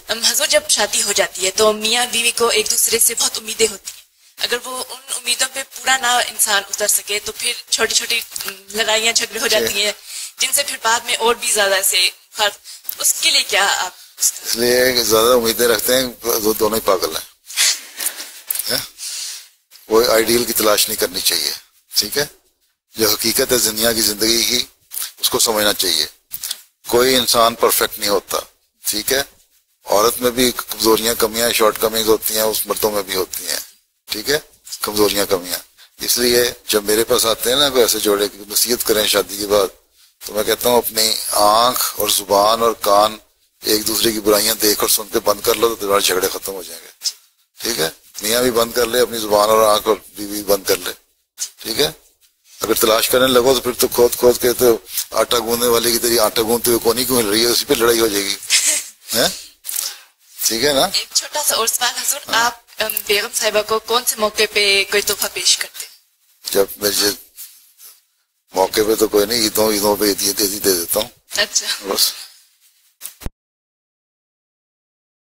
حضور جب شادی ہو جاتی ہے تو میاں بیوی کو ایک دوسرے سے بہت امیدیں ہوتی ہیں. اگر وہ ان امیدوں پہ پورا نہ انسان اتر سکے تو پھر چھوٹی چھوٹی لڑائیاں جھگڑے ہو جاتی ہیں جن سے پھر بعد میں اور بھی زیادہ سے اس کے لیے کیا آپ اس لیے کہ زیادہ امیدیں رکھتے ہیں وہ دونوں ہی پاگل ہیں. وہ آئیڈیل کی تلاش نہیں کرنی چاہیے. ٹھیک ہے, جو حقیقت ہے دنیا کی زندگی کی اس کو سمجھنا چاہیے. کوئی انسان پرفیکٹ نہیں ہوتا. ٹھیک ہے, عورت میں بھی کمزوریاں کمیاں شارٹ کمنگز ہوتی ہیں, اس مردوں میں بھی ہوتی ہیں. ٹھیک ہے, کمزوریاں کمیاں. اس لیے جب میرے پاس آتے ہیں نا کوئی ایسے جوڑے کی نصیحت کریں شادی کے بعد, تو میں کہتا ہوں اپنی آنکھ اور زبان اور کان ایک دوسرے کی برائیاں دیکھ اور سن کے بند کر لو تو تمہارے جھگڑے ختم ہو جائیں گے. ٹھیک ہے, میاں بھی بند کر لے اپنی زبان اور آنکھ, اور بیوی بند کر لے. ٹھیک ہے, اگر تلاش کرنے لگو تو پھر تو کھود کھود کے تو آٹا گوندنے والے کی طرح آٹا گوندتے ہوئے کونی کیوں ہل رہی ہے, اسی پہ لڑائی ہو جائے گی. ٹھیک ہے نا. ایک چھوٹا سا اور سوال حضور, آپ بیگم صاحبہ کو کون سے موقع پہ کوئی تحفہ پیش کرتے ہیں؟ جب مجھے موقع پہ تو کوئی نہیں, عیدوں پہ دے دیتا ہوں. اچھا, بس.